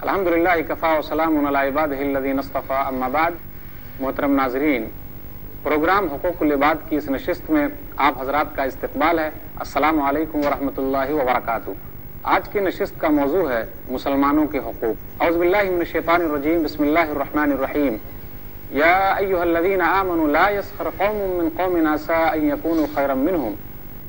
الحمدللہ کفا و سلام علی عبادہ الذین اصطفیٰ اما بعد. محترم ناظرین، پروگرام حقوق العباد کی اس نشست میں آپ حضرات کا استقبال ہے. السلام علیکم ورحمۃ اللہ وبرکاتہ. آج کی نشست کا موضوع ہے مسلمانوں کے حقوق. اعوذ باللہ من الشیطان الرجیم، بسم اللہ الرحمن الرحیم. یا ایھا الذین آمنوا لا یسخر قوم من قوم عسى ان یکونوا خیرا منہم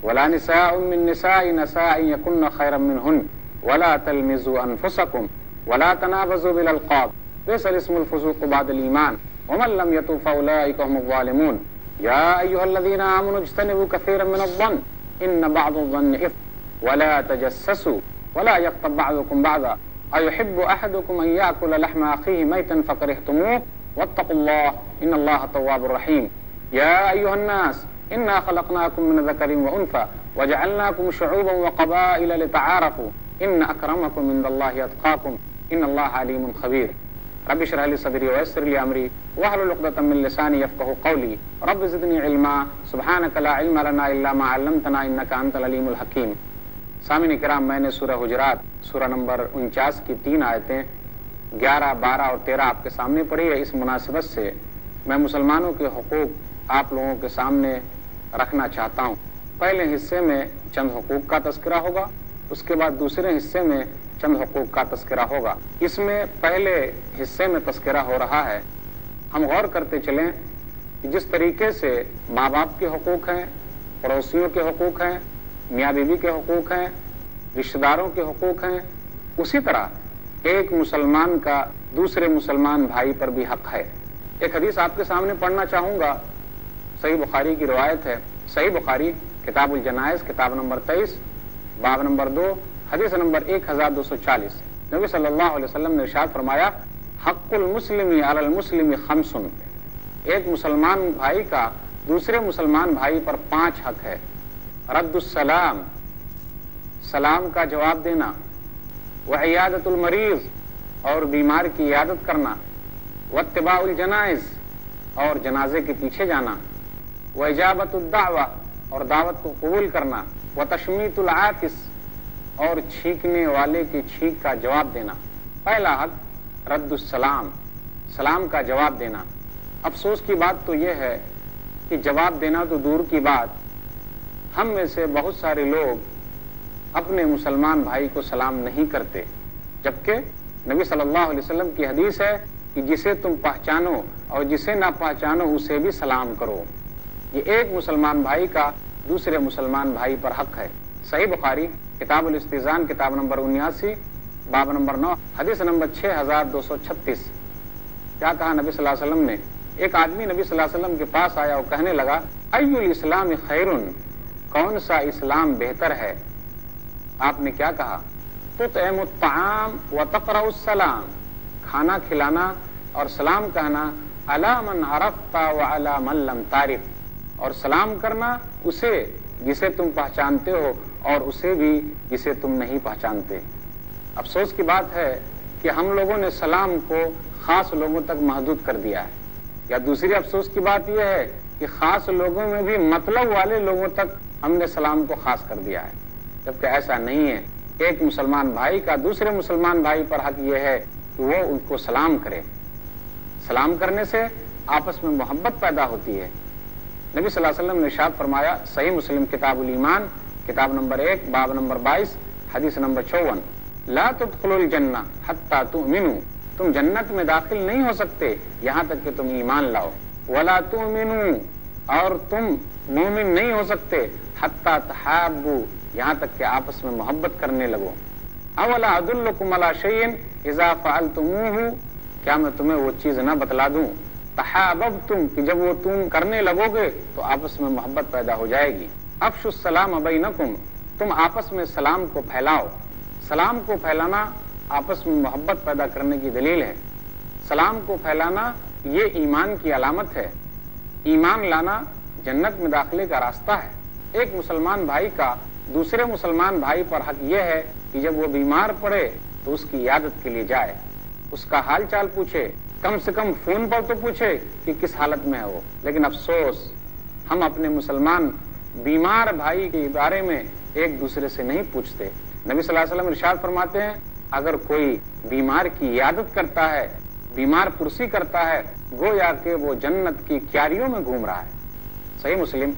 ولا نساء من نساء عسى ان یکن خیرا منہن ولا تلمزوا انفسکم ولا تنابزوا بالالقاب بئس الاسم الفسوق بعد الایمان ومن لم يتب فاولئک هم الظالمون. یا ایھا الذین آمنوا اجتنبوا کثیرا من الظن ان بعض الظن اثم ولا تجسسوا ولا یغتب بعضکم بعضا ایحب احدکم ان یاکل لحم اخیہ میتا فکرہتموہ واتقوا اللہ ان اللہ تواب الرحیم. یا ایھا الناس انا خلقناکم من ذکر وانثى وجعلناکم شعوبا وقبائل لتعارفوا ان اکرمکم عند اللہ اتقاکم ان اللہ علیم خبیر. رب اشرح لی صدری ویسر لی امری واحلل عقدۃ من لسانی یفقهوا قولی رب زدنی علما سبحانک لا علم لنا الا ما علمتنا انک انت العلیم الحکیم. سامعین کرام، میں نے سورہ حجرات سورہ نمبر 49 کی 3 آیتیں 11، 12 اور 13 آپ کے سامنے پڑھی ہے. اس مناسبت سے میں مسلمانوں کے حقوق آپ لوگوں کے سامنے رکھنا چاہتا ہوں. پہلے حصے میں چند حقوق کا تذکرہ ہوگا، اس کے بعد دوسرے حصے میں چند حقوق کا تذکرہ ہوگا. اس میں پہلے حصے میں تذکرہ ہو رہا ہے. ہم غور کرتے چلیں کہ جس طریقے سے ماں باپ کے حقوق ہیں، پڑوسیوں کے حقوق ہیں، میاں بیوی کے حقوق ہیں، رشتہ داروں کے حقوق ہیں، اسی طرح ایک مسلمان کا دوسرے مسلمان بھائی پر بھی حق ہے. ایک حدیث آپ کے سامنے پڑھنا چاہوں گا. صحیح بخاری کی روایت ہے. صحیح بخاری کتاب الجنائز کتاب نمبر 23 باب نمبر 2 حدیث نمبر 1240. نبی صلی اللہ علیہ وسلم نے ارشاد فرمایا، حق المسلم علی المسلم 5. ایک مسلمان بھائی کا دوسرے مسلمان بھائی پر 5 حق ہے. رد السلام، سلام کا جواب دینا، وعیادت المریض، اور بیمار کی عیادت کرنا، واتباع الجنائز، اور جنازے کے پیچھے جانا، واجابت الدعوہ، اور دعوت کو قبول کرنا، وتشمیت العاطس، اور چھینکنے والے کی چھینک کا جواب دینا. پہلا حق رد السلام، سلام کا جواب دینا. افسوس کی بات تو یہ ہے کہ جواب دینا تو دور کی بات، ہم میں سے بہت سارے لوگ اپنے مسلمان بھائی کو سلام نہیں کرتے، جبکہ نبی صلی اللہ علیہ وسلم کی حدیث ہے کہ جسے تم پہچانو اور جسے نہ پہچانو اسے بھی سلام کرو. یہ ایک مسلمان بھائی کا دوسرے مسلمان بھائی پر حق ہے. صحیح بخاری کتاب الاستئذان کتاب نمبر 79 باب نمبر 9 حدیث نمبر 6236. کیا کہا نبی صلی اللہ علیہ وسلم نے؟ ایک آدمی نبی صلی اللہ علیہ وسلم کے پاس آیا اور کہنے لگا، ای الاسلام خیرن، کون سا اسلام بہتر ہے؟ آپ نے کیا کہا؟ تطعم الطعام وتقرأ السلام، کھانا کھلانا اور سلام کہنا، علی من عرفت وعلی من لم تعرف، اور سلام کرنا اسے جسے تم پہچانتے ہو اور اسے بھی جسے تم نہیں پہچانتے. افسوس کی بات ہے کہ ہم لوگوں نے سلام کو خاص لوگوں تک محدود کر دیا ہے. یا دوسری افسوس کی بات یہ ہے کہ خاص لوگوں میں بھی مطلب والے لوگوں تک ہم نے سلام کو خاص کر دیا ہے، جبکہ ایسا نہیں ہے. ایک مسلمان بھائی کا دوسرے مسلمان بھائی پر حق یہ ہے کہ وہ ان کو سلام کرے. سلام کرنے سے آپس میں محبت پیدا ہوتی ہے. نبی صلی اللہ علیہ وسلم نے ارشاد فرمایا، صحیح مسلم کتاب الایمان کتاب نمبر 1 باب نمبر 22 حدیث نمبر 54، لا تدخلوا الجنہ حتی تؤمنوا، تم جنت میں داخل نہیں ہو سکتے یہاں تک کہ تم ایمان لاؤ. ولا تؤمنوا، اور تم مومن نہیں ہو سکتے حتی تحابوا، یہاں تک کہ آپس میں محبت کرنے لگو. اولا ادلکم علی شیء اذا فعلتموہ، کیا میں تمہیں وہ چیز نہ بتلا دوں؟ تحاببتم، کہ جب وہ تم کرنے لگو گے تو آپس میں محبت پیدا ہو جائے گی. افشوا السلام بینکم، تم آپس میں سلام کو پھیلاؤ. سلام کو پھیلانا آپس میں محبت پیدا کرنے کی دلیل ہے. سلام کو پھیلانا یہ ایمان کی علامت ہے. ایمان لانا جنت میں داخلے کا راستہ ہے. ایک مسلمان بھائی کا دوسرے مسلمان بھائی پر حق یہ ہے کہ جب وہ بیمار پڑے تو اس کی عیادت کے لیے جائے، اس کا حال چال پوچھے، کم سے کم فون پر تو پوچھے کہ کس حالت میں ہے وہ. لیکن افسوس ہم اپنے مسلمان بیمار بھائی کے بارے میں ایک دوسرے سے نہیں پوچھتے. نبی صلی اللہ علیہ وسلم ارشاد فرماتے ہیں، اگر کوئی بیمار کی عیادت کرتا ہے، بیمار پرسی کرتا ہے، گویا کہ وہ جنت کی کیاریوں میں گھوم رہا ہے۔ صحیح مسلم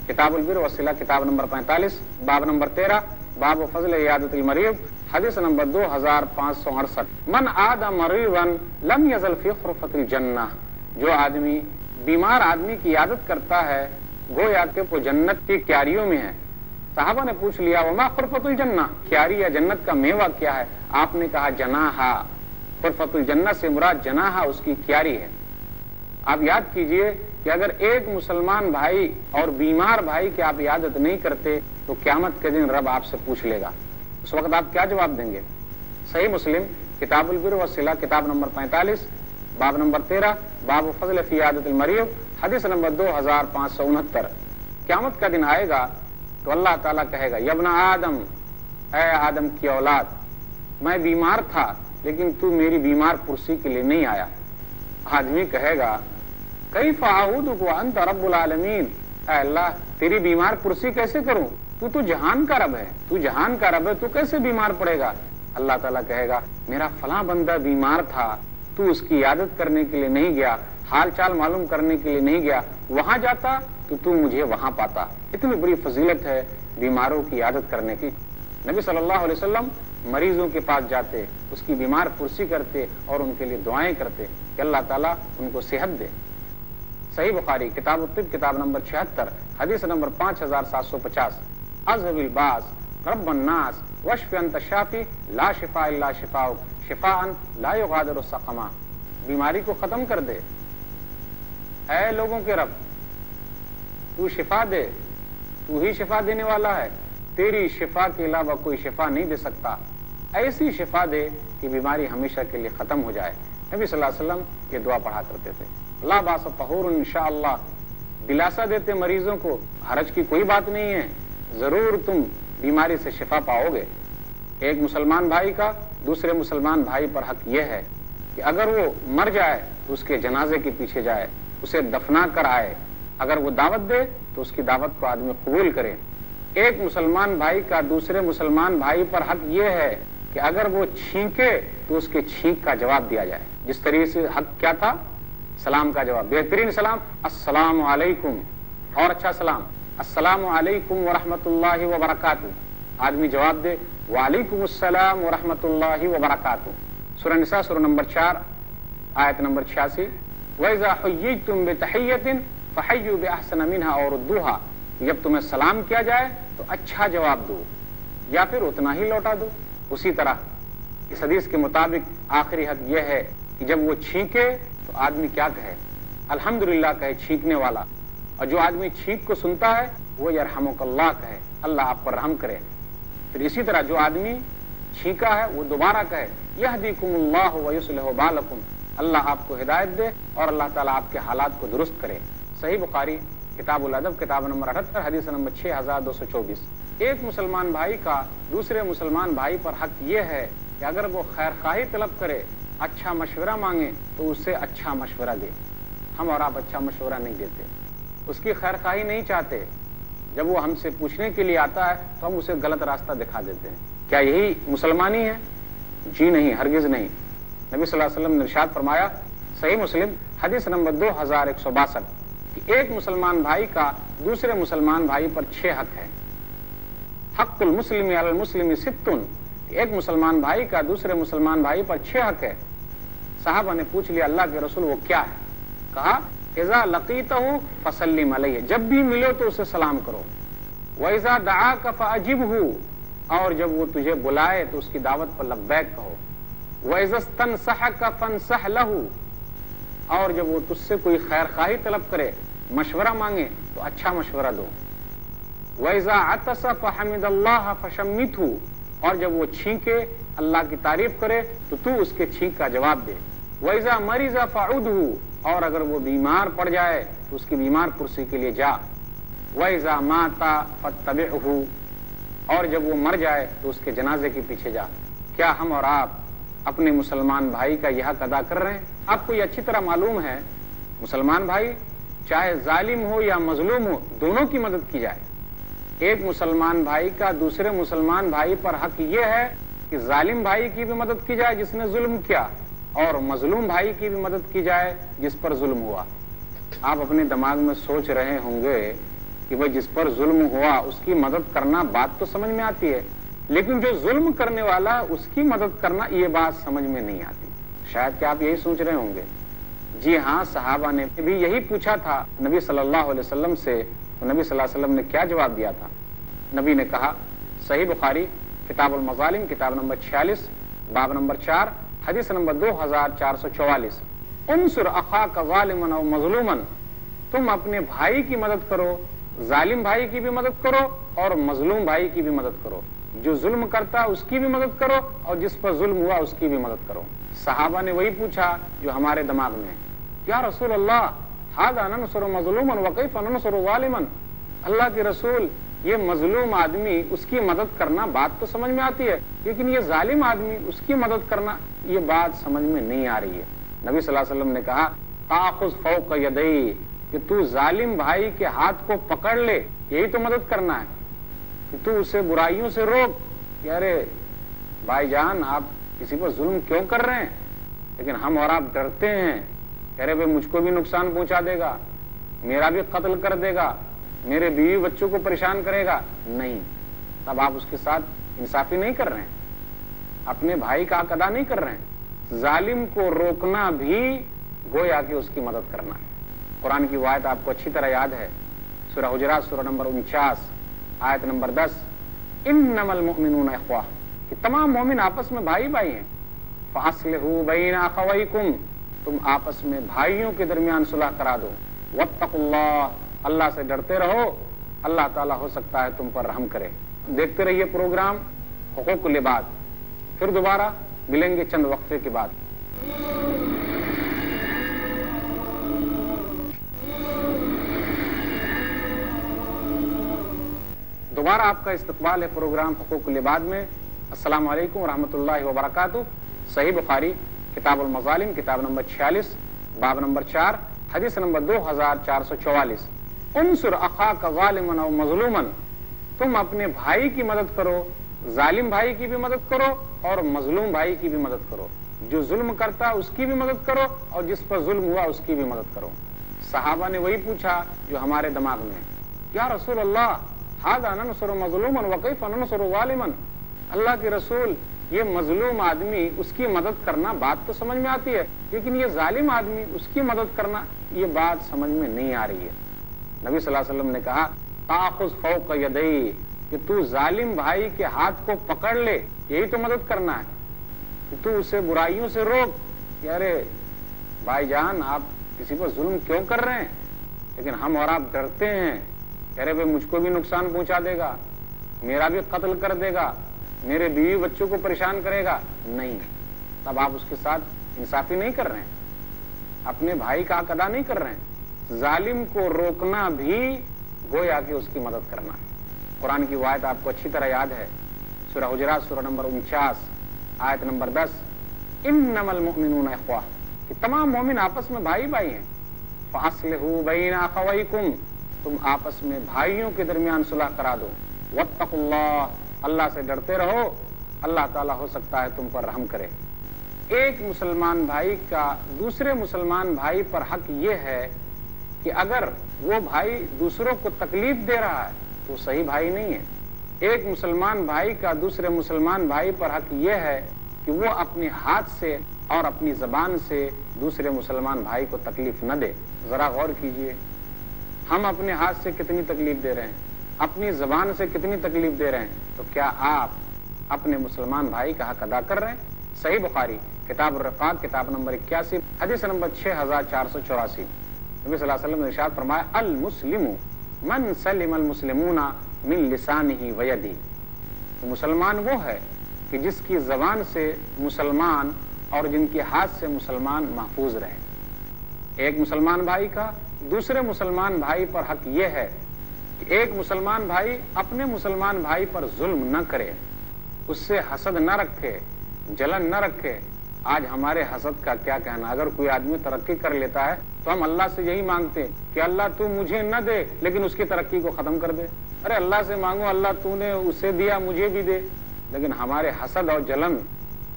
کتاب البر والصلہ کتاب نمبر 45 باب نمبر 13 باب فضل عیادت المریض حدیث نمبر 2568 من عاد مریضا لم یزل فی غرفۃ الجنہ، جو آدمی بیمار آدمی کی عیادت کرتا ہے گویا کہ وہ جنت کی کیاریوں میں ہے۔ صحابہ نے پوچھ لیا وما غرفۃ الجنہ، کیاری یا جنت کا میوہ کیا ہے؟ آپ نے کہا جناحہ، غرفۃ الجنہ سے مراد جناحہ اس کی کیاری ہے۔ آپ یاد کیجئے کہ اگر ایک مسلمان بھائی اور بیمار بھائی کی آپ عیادت نہیں کرتے تو قیامت کے دن رب آپ سے پوچھ لے گا، اس وقت آپ کیا جواب دیں گے؟ صحیح مسلم کتاب البر والصلہ کتاب نمبر 45 باب نمبر 13 باب فضل فی عیادت المریض حدیث نمبر 2569۔ قیامت کا دن آئے گا تو اللہ تعالیٰ کہے گا یبن آدم، اے آدم کی اولاد، میں بیمار تھا لیکن تو میری بیمار پرسی کے لیے نہیں آیا۔ آدمی کہے گا کیف اعودک وانت رب العالمین، اے اللہ تیری بیمار پرسی کیسے کروں؟ تو جہان کا رب ہے، تو جہان کا رب ہے، تو کیسے بیمار پڑے گا؟ اللہ تعالیٰ کہے گا میرا فلاں بندہ بیمار تھا، تو اس کی عیادت کرنے کے لیے نہیں گیا، حال چال معلوم کرنے کے لیے نہیں گیا، وہاں جاتا تو مجھے وہاں پاتا۔ اتنی بڑی فضیلت ہے بیماروں کی عیادت کرنے کی۔ نبی صلی اللہ علیہ وسلم مریضوں کے پاس جاتے، اس کی بیمار پرسی کرتے اور ان کے لیے دعائیں کرتے کہ اللہ تعالیٰ ان کو صحت دے۔ صحیح بخاری کتاب الطب کتاب نمبر 76 حدیث نمبر 5750 اذهب الباس رب الناس واشف انت الشافی لا شفاء الا شفاؤک شفاء لا یغادر سقما، بیماری کو ختم کر دے، اے لوگوں کے رب تو شفا دے، تو ہی شفا دینے والا ہے، تیری شفا کے علاوہ کوئی شفا نہیں دے سکتا، ایسی شفا دے کہ بیماری ہمیشہ کے لیے ختم ہو جائے۔ نبی صلی اللہ علیہ وسلم یہ دعا پڑھا کرتے تھے، لا باس طہور انشاءاللہ، دلاسا دیتے مریضوں کو حرج کی کوئی بات نہیں ہے، ضرور تم بیماری سے شفا پاؤ گے۔ ایک مسلمان بھائی کا دوسرے مسلمان بھائی پر حق یہ ہے کہ اگر وہ مر جائے تو اس کے جنازے کے پیچھے جائے، اسے دفنا کر آئے، اگر وہ دعوت دے تو اس کی دعوت کو آدمی قبول کرے۔ ایک مسلمان بھائی کا دوسرے مسلمان بھائی پر حق یہ ہے کہ اگر وہ چھینکے تو اس کے چھینک کا جواب دیا جائے۔ جس طریقے سے حق کیا تھا؟ سلام کا جواب، بہترین سلام السلام علیکم، اور اچھا سلام السلام علیکم ورحمۃ اللہ وبرکاتہ، آدمی جواب دے وعلیکم السلام ورحمۃ اللہ وبرکاتہ۔ سورہ نساء سورہ نمبر 4 آیت نمبر 86 وَإِذَا حُيِّيتُم بِتَحِيَّةٍ فَحَيُّوا بِأَحْسَنَ مِنْهَا أَوْ رُدُّوهَا، جب تمہیں سلام کیا جائے تو اچھا جواب دو یا پھر اتنا ہی لوٹا دو۔ اسی طرح اس حدیث کے مطابق آخری حق یہ ہے کہ جب وہ چھینکے تو آدمی کیا کہے؟ الحمدللہ کہے چھینکنے والا، اور جو آدمی چھینک کو سنتا ہے وہ یرحمک اللہ کہے، اللہ آپ پر رحم کرے۔ پھر اسی طرح جو آدمی چھینکا ہے وہ دوبارہ کہے یہدیکم اللہ ویصلح بالکم، اللہ آپ کو ہدایت دے اور اللہ تعالیٰ آپ کے حالات کو درست کرے۔ صحیح بخاری کتاب الادب کتاب نمبر 78 حدیث نمبر 6224۔ ایک مسلمان بھائی کا دوسرے مسلمان بھائی پر حق یہ ہے کہ اگر وہ خیر خواہی طلب کرے، اچھا مشورہ مانگے تو اسے اچھا مشورہ دے۔ ہم اور آپ اچھا مشورہ نہیں دیتے، اس کی خیر خواہی نہیں چاہتے، جب وہ ہم سے پوچھنے کے لیے آتا ہے تو ہم اسے غلط راستہ دکھا دیتے ہیں۔ کیا یہی مسلمانی ہے؟ جی نہیں، ہرگز نہیں۔ نبی صلی اللہ علیہ وسلم نے ارشاد فرمایا صحیح مسلم حدیث نمبر 2162 کہ ایک مسلمان بھائی کا دوسرے مسلمان بھائی پر 6 حق ہے۔ حق المسلم علی المسلم 6، ایک مسلمان بھائی کا دوسرے مسلمان بھائی پر 6 حق ہے۔ صحابہ نے پوچھ لیا اللہ کے رسول وہ کیا ہے؟ کہا اذا لقیتہ فسلم علیہ، جب بھی ملو تو اسے سلام کرو، واذا دعاک فاجبہ، اور جب وہ تجھے بلائے تو اس کی دعوت پر لبیک کہو، واذا استنصحک فانصح لہ، اور جب وہ تجھ سے کوئی خیر خواہی طلب کرے، مشورہ مانگے تو اچھا مشورہ دو، واذا عطس فحمد اللہ فشمتہ، اور جب وہ چھینکے اللہ کی تعریف کرے تو اس کے چھینک کا جواب دے، وَإِذَا مَرِضَ فَعُدْهُ، اور اگر وہ بیمار پڑ جائے تو اس کی بیمار پرسی کے لیے جا، وَإِذَا مَاتَ فَاتَّبِعْهُ، اور جب وہ مر جائے تو اس کے جنازے کے پیچھے جا۔ کیا ہم اور آپ اپنے مسلمان بھائی کا یہ حق ادا کر رہے ہیں؟ آپ کو یہ اچھی طرح معلوم ہے مسلمان بھائی چاہے ظالم ہو یا مظلوم ہو، دونوں کی مدد کی جائے۔ ایک مسلمان بھائی کا دوسرے مسلمان بھائی پر حق یہ ہے کہ کہ ظالم بھائی کی بھی مدد کی جائے جس نے ظلم کیا، اور مظلوم بھائی کی بھی مدد کی جائے جس پر ظلم ہوا۔ آپ اپنے دماغ میں سوچ رہے ہوں گے کہ بھئی جس پر ظلم ہوا اس کی مدد کرنا بات تو سمجھ میں آتی ہے، لیکن جو ظلم کرنے والا اس کی مدد کرنا یہ بات سمجھ میں نہیں آتی۔ شاید کہ آپ یہی سوچ رہے ہوں گے۔ جی ہاں، صحابہ نے بھی یہی پوچھا تھا نبی صلی اللہ علیہ وسلم سے، تو نبی صلی اللہ علیہ وسلم نے کیا جواب دیا تھا؟ نبی نے کہا، صحیح بخاری کتاب المظالم کتاب نمبر 46 باب نمبر 4 حدیث نمبر 2444، انصر اخاک ظالما او مظلوما، تم اپنے بھائی کی مدد کرو، ظالم بھائی کی بھی مدد کرو اور مظلوم بھائی کی بھی مدد کرو، جو ظلم کرتا اس کی بھی مدد کرو اور جس پر ظلم ہوا اس کی بھی مدد کرو۔ صحابہ نے وہی پوچھا جو ہمارے دماغ میں، یا رسول اللہ ھذا ننصر مظلوما وکیف ننصر ظالما، اللہ کے رسول یہ مظلوم آدمی اس کی مدد کرنا بات تو سمجھ میں آتی ہے، لیکن یہ ظالم آدمی اس کی مدد کرنا یہ بات سمجھ میں نہیں آ رہی ہے۔ نبی صلی اللہ علیہ وسلم نے کہا، تاخذ فوق یدی، کہ تو ظالم بھائی کے ہاتھ کو پکڑ لے، یہی تو مدد کرنا ہے، کہ تو اسے برائیوں سے روک، کہ ارے بھائی جان آپ کسی پر ظلم کیوں کر رہے ہیں، لیکن ہم اور آپ ڈرتے ہیں، کہہ رہے بھائی مجھ کو بھی نقصان پہنچا دے گا، میرا بھی قتل کر دے گا، میرے بیوی بچوں کو پریشان کرے گا، نہیں، تب آپ اس کے ساتھ انصافی نہیں کر رہے ہیں، اپنے بھائی کا حق ادا نہیں کر رہے ہیں۔ ظالم کو روکنا بھی گویا کہ اس کی مدد کرنا ہے۔ قرآن کی آیت آپ کو اچھی طرح یاد ہے، سورہ حجرات سورہ نمبر 49 آیت نمبر 10، انما المؤمنون اخوہ، کہ تمام مومن آپس میں بھائی بھائی ہیں، فاصلحوا بین اخویکم، تم آپس میں بھائیوں کے درمیان صلح کرا دو، واتقوا اللہ، اللہ سے ڈرتے رہو، اللہ تعالیٰ ہو سکتا ہے تم پر رحم کرے۔ دیکھتے رہیے پروگرام حقوق العباد، پھر دوبارہ ملیں گے چند وقفے کے بعد۔ دوبارہ آپ کا استقبال ہے پروگرام حقوق العباد میں۔ السلام علیکم ورحمۃ اللہ وبرکاتہ۔ صحیح بخاری کتاب المظالم کتاب نمبر 46 باب نمبر 4 حدیث نمبر 2444، انصر اخاک ظالما او مظلوما، تم اپنے بھائی کی مدد کرو، ظالم بھائی کی بھی مدد کرو اور مظلوم بھائی کی بھی مدد کرو، جو ظلم کرتا اس کی بھی مدد کرو اور جس پر ظلم ہوا اس کی بھی مدد کرو۔ صحابہ نے وہی پوچھا جو ہمارے دماغ میں، یا رسول اللہ ھذا ننصر مظلوما وکیف ننصر ظالما، اللہ کے رسول یہ مظلوم آدمی اس کی مدد کرنا بات تو سمجھ میں آتی ہے، لیکن یہ ظالم آدمی اس کی مدد کرنا یہ بات سمجھ میں نہیں آ رہی ہے۔ نبی صلی اللہ علیہ وسلم نے کہا، تاخذ فوق یدی، کہ تو ظالم بھائی کے ہاتھ کو پکڑ لے، یہی تو مدد کرنا ہے، کہ تو اسے برائیوں سے روک، کہ ارے بھائی جان آپ کسی پر ظلم کیوں کر رہے ہیں، لیکن ہم اور آپ ڈرتے ہیں، کہہ رہے بھائی مجھ کو بھی نقصان پہنچا دے گا، میرا بھی قتل کر دے گا، میرے بیوی بچوں کو پریشان کرے گا، نہیں، تب آپ اس کے ساتھ انصافی نہیں کر رہے ہیں، اپنے بھائی کا حق ادا نہیں کر رہے ہیں۔ ظالم کو روکنا بھی گویا کہ اس کی مدد کرنا ہے۔ قرآن کی آیت آپ کو اچھی طرح یاد ہے، سورہ حجرات سورہ نمبر 49 آیت نمبر 10، انما المؤمنون اخوہ، کہ تمام مومن آپس میں بھائی بھائی ہیں، فاصلحوا بین اخویکم، تم آپس میں بھائیوں کے درمیان صلح کرا دو، واتقوا اللہ، اللہ سے ڈرتے رہو، اللہ تعالیٰ ہو سکتا ہے تم پر رحم کرے۔ ایک مسلمان بھائی کا دوسرے مسلمان بھائی پر حق یہ ہے کہ اگر وہ بھائی دوسروں کو تکلیف دے رہا ہے تو صحیح بھائی نہیں ہے۔ ایک مسلمان بھائی کا دوسرے مسلمان بھائی پر حق یہ ہے کہ وہ اپنے ہاتھ سے اور اپنی زبان سے دوسرے مسلمان بھائی کو تکلیف نہ دے۔ ذرا غور کیجئے، ہم اپنے ہاتھ سے کتنی تکلیف دے رہے ہیں، اپنی زبان سے کتنی تکلیف دے رہے ہیں، تو کیا آپ اپنے مسلمان بھائی کا حق ادا کر رہے ہیں؟ صحیح بخاری کتاب الرقاق کتاب نمبر 81 حدیث نمبر 6484، نبی صلی اللہ علیہ وسلم نے ارشاد فرمایا، المسلم من سلم المسلمون من لسانہ ویدہ، تو مسلمان وہ ہے کہ جس کی زبان سے مسلمان اور جن کے ہاتھ سے مسلمان محفوظ رہے۔ ایک مسلمان بھائی کا دوسرے مسلمان بھائی پر حق یہ ہے کہ ایک مسلمان بھائی اپنے مسلمان بھائی پر ظلم نہ کرے، اس سے حسد نہ رکھے، جلن نہ رکھے۔ آج ہمارے حسد کا کیا کہنا، اگر کوئی آدمی ترقی کر لیتا ہے تو ہم اللہ سے یہی مانگتے ہیں کہ اللہ تو مجھے نہ دے لیکن اس کی ترقی کو ختم کر دے۔ ارے اللہ سے مانگو، اللہ تو نے اسے دیا مجھے بھی دے، لیکن ہمارے حسد اور جلن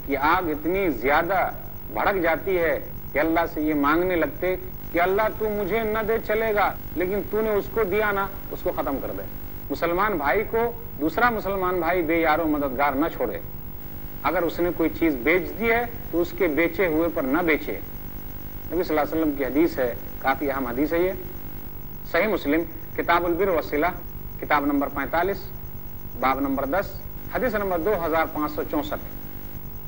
کی آگ اتنی زیادہ بھڑک جاتی ہے کہ اللہ سے یہ مانگنے لگتے کہ اللہ تو مجھے نہ دے چلے گا، لیکن تو نے اس کو دیا نا، اس کو ختم کر دے۔ مسلمان بھائی کو دوسرا مسلمان بھائی بے یار و مددگار نہ چھوڑے۔ اگر اس نے کوئی چیز بیچ دی ہے تو اس کے بیچے ہوئے پر نہ بیچے۔ نبی صلی اللہ علیہ وسلم کی حدیث ہے، کافی اہم حدیث ہے یہ، صحیح مسلم کتاب البر والصلہ، کتاب نمبر 45، باب نمبر 10، حدیث نمبر 2564۔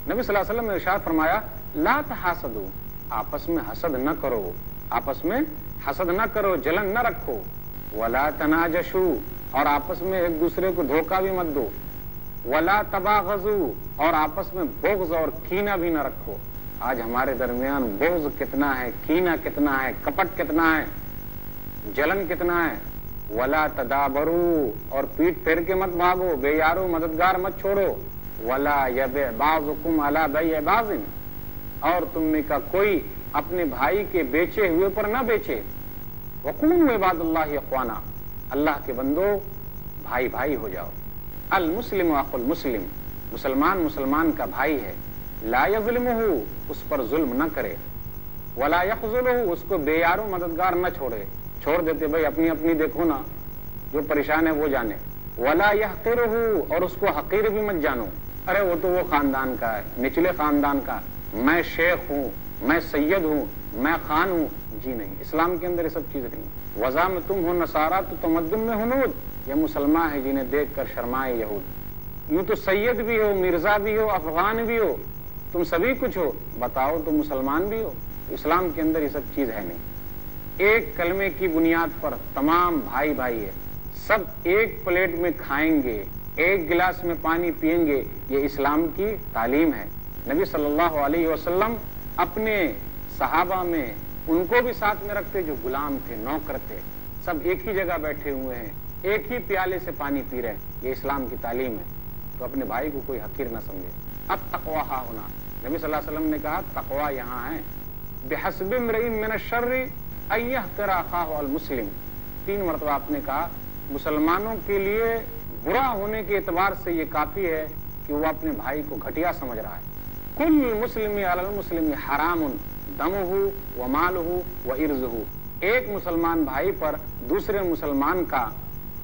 نبی صلی اللہ علیہ وسلم نے ارشاد فرمایا لا تحاسدوا، آپس میں حسد نہ کرو، آپس میں حسد نہ کرو، جلن نہ رکھو، ولا تناجشوا، اور آپس میں ایک دوسرے کو دھوکہ بھی مت دو، ولا تباغضوا، اور آپس میں بغض اور کینہ بھی نہ رکھو۔ آج ہمارے درمیان بغض کتنا ہے، کینہ کتنا ہے، کپٹ کتنا ہے، جلن کتنا ہے۔ ولا تدابروا، اور پیٹ پھیر کے مت بھاگو، بے یارو مددگار مت چھوڑو۔ ولا یبع بعضکم علی بیع بعض، اور تم میں کا کوئی اپنے بھائی کے بیچے ہوئے پر نہ بیچے۔ وکونوا عباد اللہ اخوانا، اللہ کے بندو بھائی بھائی ہو جاؤ۔ المسلم اخو المسلم، مسلمان مسلمان کا بھائی ہے، لا یظلمہ، اس پر ظلم نہ کرے، ولا یخذلہ، اس کو بے یارو مددگار نہ چھوڑے، چھوڑ دیتے بھائی اپنی اپنی دیکھو نا، جو پریشان ہے وہ جانے، ولا یحقرہ، اور اس کو حقیر بھی مت جانو، ارے وہ تو وہ خاندان کا ہے، نچلے خاندان کا، میں شیخ ہوں، میں سید ہوں، میں خان ہوں، جی نہیں، اسلام کے اندر یہ سب چیزیں نہیں۔ وضع میں تم ہو نصارہ تو تمدن میں ہنود، یہ مسلمان ہے جنہیں دیکھ کر شرمائے یہود۔ یوں تو سید بھی ہو، مرزا بھی ہو، افغان بھی ہو، تم سبھی کچھ ہو، بتاؤ تم مسلمان بھی ہو؟ اسلام کے اندر یہ سب چیز ہے نہیں۔ ایک کلمے کی بنیاد پر تمام بھائی بھائی ہے، سب ایک پلیٹ میں کھائیں گے، ایک گلاس میں پانی پئیں گے، یہ اسلام کی تعلیم ہے۔ نبی صلی اللہ علیہ وسلم اپنے صحابہ میں ان کو بھی ساتھ میں رکھتے جو غلام تھے، نوکر تھے، سب ایک ہی جگہ بیٹھے ہوئے ہیں، ایک ہی پیالے سے پانی پی رہے ہیں، یہ اسلام کی تعلیم ہے۔ تو اپنے بھائی کو کوئی حقیر نہ سمجھے۔ اب تقویٰ ہا ہونا، نبی صلی اللہ علیہ وسلم نے کہا تقویٰ یہاں ہے، بحسب امرئ من الشر ان یحقر اخاہ المسلم، 3 مرتبہ آپ نے کہا مسلمانوں کے لیے برا ہونے کے اعتبار سے یہ کافی ہے کہ وہ اپنے بھائی کو گھٹیا سمجھ رہا ہے۔ کل مسلم علی المسلم حرام دمہ ومالہ وعرضہ، ایک مسلمان بھائی پر دوسرے مسلمان کا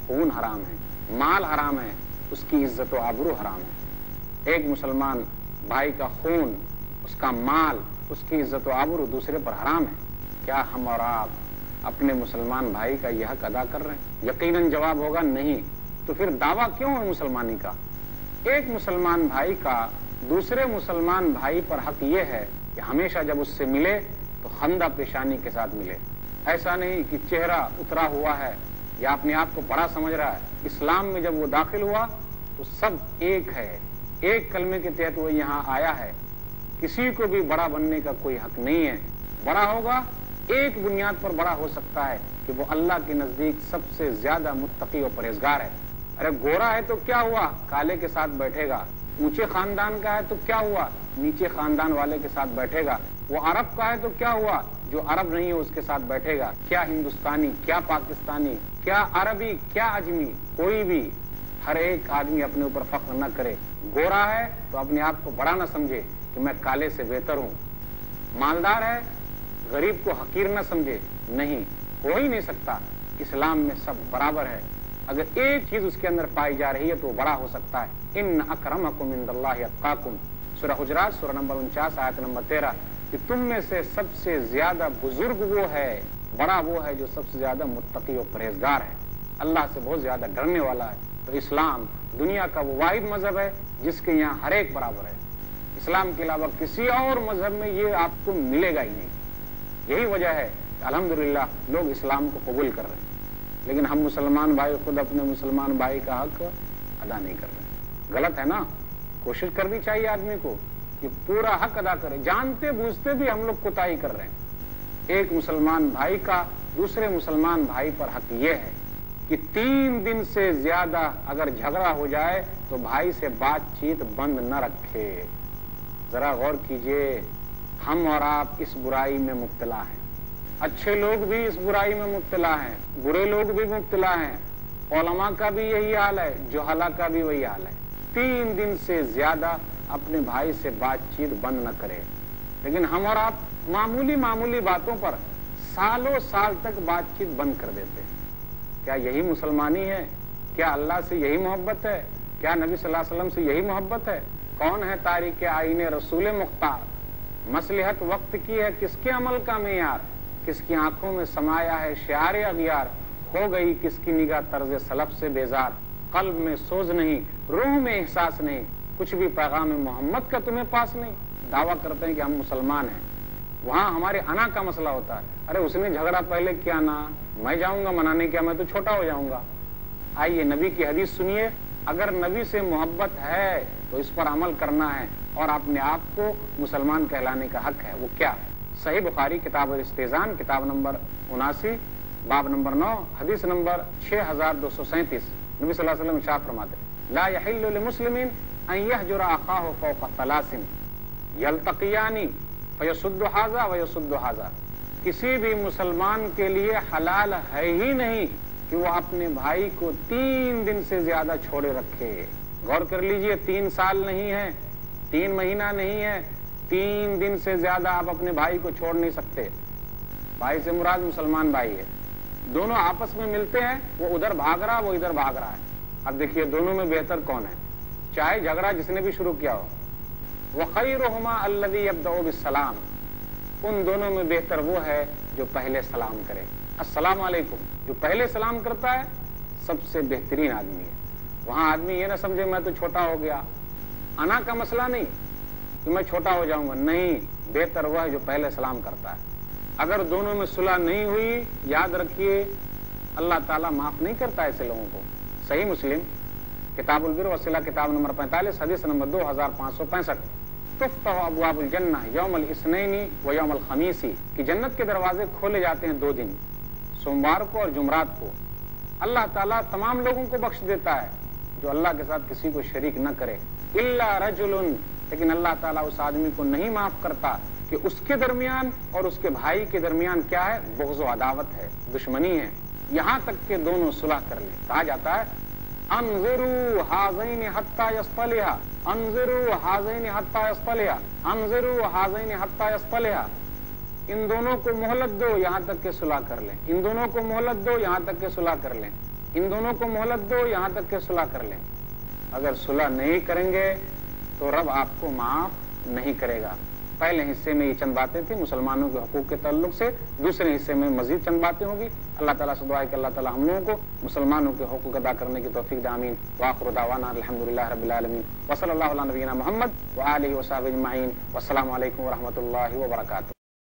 خون حرام ہے، مال حرام ہے، اس کی عزت و آبرو حرام ہے۔ ایک مسلمان بھائی کا خون، اس کا مال، اس کی عزت و آبرو دوسرے پر حرام ہے۔ کیا ہم اور آپ اپنے مسلمان بھائی کا یہ حق ادا کر رہے ہیں؟ یقیناً جواب ہوگا نہیں، تو پھر دعویٰ کیوں ہے مسلمانی کا؟ ایک مسلمان بھائی کا دوسرے مسلمان بھائی پر حق یہ ہے کہ ہمیشہ جب اس سے ملے تو خندہ پیشانی کے ساتھ ملے، ایسا نہیں کہ چہرہ اترا ہوا ہے یا اپنے آپ کو بڑا سمجھ رہا ہے۔ اسلام میں جب وہ داخل ہوا تو سب ایک ہے، ایک کلمے کے تحت وہ یہاں آیا ہے، کسی کو بھی بڑا بننے کا کوئی حق نہیں ہے۔ بڑا ہوگا ایک بنیاد پر بڑا ہو سکتا ہے کہ وہ اللہ کے نزدیک سب سے زیادہ متقی اور پرہیزگار ہے۔ ارے گورا ہے تو کیا ہوا، کالے کے ساتھ بیٹھے گا، اونچے خاندان کا ہے تو کیا ہوا، نیچے خاندان والے کے ساتھ بیٹھے گا، وہ عرب کا ہے تو کیا ہوا، جو عرب نہیں ہے اس کے ساتھ بیٹھے گا۔ کیا ہندوستانی، کیا پاکستانی، کیا عربی، کیا اجمی، کوئی بھی، ہر ایک آدمی اپنے اوپر فخر نہ کرے۔ گورا ہے تو اپنے آپ کو بڑا نہ سمجھے کہ میں کالے سے بہتر ہوں، مالدار ہے غریب کو حقیر نہ سمجھے، نہیں، ہو ہی نہیں سکتا۔ اسلام میں سب برابر ہے، اگر ایک چیز اس کے اندر پائی جا رہی ہے تو وہ بڑا ہو سکتا ہے۔ ان اکرمکم عند اللہ اتقاکم، سورہ حجرات سورہ نمبر 49 آیت نمبر 13، کہ تم میں سے سب سے زیادہ بزرگ وہ ہے، بڑا وہ ہے جو سب سے زیادہ متقی اور پرہیزگار ہے، اللہ سے بہت زیادہ ڈرنے والا ہے۔ تو اسلام دنیا کا وہ واحد مذہب ہے جس کے یہاں ہر ایک برابر ہے۔ اسلام کے علاوہ کسی اور مذہب میں یہ آپ کو ملے گا ہی نہیں۔ یہی وجہ ہے کہ الحمدللہ لوگ اسلام کو قبول کر رہے ہیں، لیکن ہم مسلمان بھائی خود اپنے مسلمان بھائی کا حق ادا نہیں کر رہے۔ غلط ہے نا؟ کوشش کرنی چاہیے آدمی کو کہ پورا حق ادا کرے، جانتے بوجھتے بھی ہم لوگ کوتاہی کر رہے ہیں۔ ایک مسلمان بھائی کا دوسرے مسلمان بھائی پر حق یہ ہے کہ 3 دن سے زیادہ اگر جھگڑا ہو جائے تو بھائی سے بات چیت بند نہ رکھے۔ ذرا غور کیجئے، ہم اور آپ اس برائی میں مبتلا ہیں، اچھے لوگ بھی اس برائی میں مبتلا ہیں، برے لوگ بھی مبتلا ہیں، علماء کا بھی یہی حال ہے، جہلا کا بھی وہی حال ہے۔ 3 دن سے زیادہ اپنے بھائی سے بات چیت بند نہ کرے. لیکن ہم اور آپ معمولی باتوں پر سالوں سال تک بات چیت بند کر دیتے ہیں. کیا یہی مسلمانی ہے؟ کیا اللہ سے یہی محبت ہے؟ کیا نبی صلی اللہ علیہ وسلم سے یہی محبت ہے؟ کون ہے تاریخ آئین رسول مختار؟ مصلحت وقت کی ہے کس کے عمل کا معیار؟ کس کی آنکھوں میں سمایا ہے شعار اغیار؟ ہو گئی کس کی نگاہ طرز سلف سے بیزار؟ قلب میں سوز نہیں، روح میں احساس نہیں، کچھ بھی پیغام محمد کا تمہیں پاس نہیں. دعویٰ کرتے ہیں کہ ہم مسلمان ہیں، وہاں ہمارے انا کا مسئلہ ہوتا ہے. ارے اس نے جھگڑا پہلے کیا نا، میں جاؤں گا منانے، کیا میں تو چھوٹا ہو جاؤں گا؟ آئیے نبی کی حدیث سنیے. اگر نبی سے محبت ہے تو اس پر عمل کرنا ہے اور اپنے آپ کو مسلمان کہلانے کا حق ہے. وہ کیا؟ صحیح بخاری کتاب الاستئذان کتاب نمبر 79 باب نمبر 9 حدیث نمبر 6237. نبی صلی اللہ علیہ وسلم ارشاد فرماتے لا يحل لمسلم ان يهجر اخاه فوق 3 يلتقيان فيصد هذا ويصد هذا. کسی بھی مسلمان کے لیے حلال ہے ہی نہیں کہ وہ اپنے بھائی کو 3 دن سے زیادہ چھوڑے رکھے. غور کر لیجئے، 3 سال نہیں ہے، 3 مہینہ نہیں ہے، 3 دن سے زیادہ آپ اپنے بھائی کو چھوڑ نہیں سکتے. بھائی سے مراد مسلمان بھائی ہے. دونوں آپس میں ملتے ہیں، وہ ادھر بھاگ رہا وہ ادھر بھاگ رہا ہے. اب دیکھیے دونوں میں بہتر کون ہے؟ چاہے جھگڑا جس نے بھی شروع کیا ہو. وَخَيْرُهُمَا الَّذِي يَبْدَأُ بِالسَّلَامِ. ان دونوں میں بہتر وہ ہے جو پہلے سلام کرے. السلام علیکم جو پہلے سلام کرتا ہے سب سے بہترین آدمی ہے. وہاں آدمی یہ نہ سمجھے میں تو چھوٹا ہو گیا. انا کا مسئلہ نہیں کہ میں چھوٹا ہو جاؤں گا، نہیں، بہتر وہ ہے جو پہلے سلام کرتا ہے. اگر دونوں میں صلح نہیں ہوئی، یاد رکھیے اللہ تعالیٰ معاف نہیں کرتا ایسے لوگوں کو. صحیح مسلم کتاب البر والصلہ کتاب نمبر 45 حدیث نمبر 2565. تفتح ابواب الجنہ یوم الاثنین و یوم الخمیس. کہ جنت کے دروازے کھولے جاتے ہیں 2 دن، سوموار کو اور جمعرات کو. اللہ تعالیٰ تمام لوگوں کو بخش دیتا ہے جو اللہ کے ساتھ کسی کو شریک نہ کرے. الا رجل، لیکن اللہ تعالیٰ اس آدمی کو نہیں معاف کرتا کہ اس کے درمیان اور اس کے بھائی کے درمیان کیا ہے؟ بغض و عداوت ہے، دشمنی ہے، یہاں تک کہ دونوں صلح کر لیں. کہا جاتا ہے انظروا هذین حتی یصطلحا، انظروا هذین حتی یصطلحا، انظروا هذین حتی یصطلحا. ان دونوں کو مہلت دو یہاں تک کہ صلح کر لیں، ان دونوں کو مہلت دو یہاں تک کہ صلح کر لیں، ان دونوں کو مہلت دو یہاں تک کہ صلح کر لیں. اگر صلح نہیں کریں گے تو رب آپ کو معاف نہیں کرے گا. پہلے حصے میں یہ چند باتیں تھیں مسلمانوں کے حقوق کے تعلق سے، دوسرے حصے میں مزید چند باتیں ہوگی. اللہ تعالیٰ سے دعا ہے کہ اللہ تعالیٰ ہم لوگوں کو مسلمانوں کے حقوق ادا کرنے کی توفیق دے. آمین. وآخر دعوانا الحمدللہ رب العالمین وصلی اللہ علی نبینا محمد وآلہ وصحبہ اجمعین. والسلام علیکم ورحمۃ اللہ وبرکاتہ.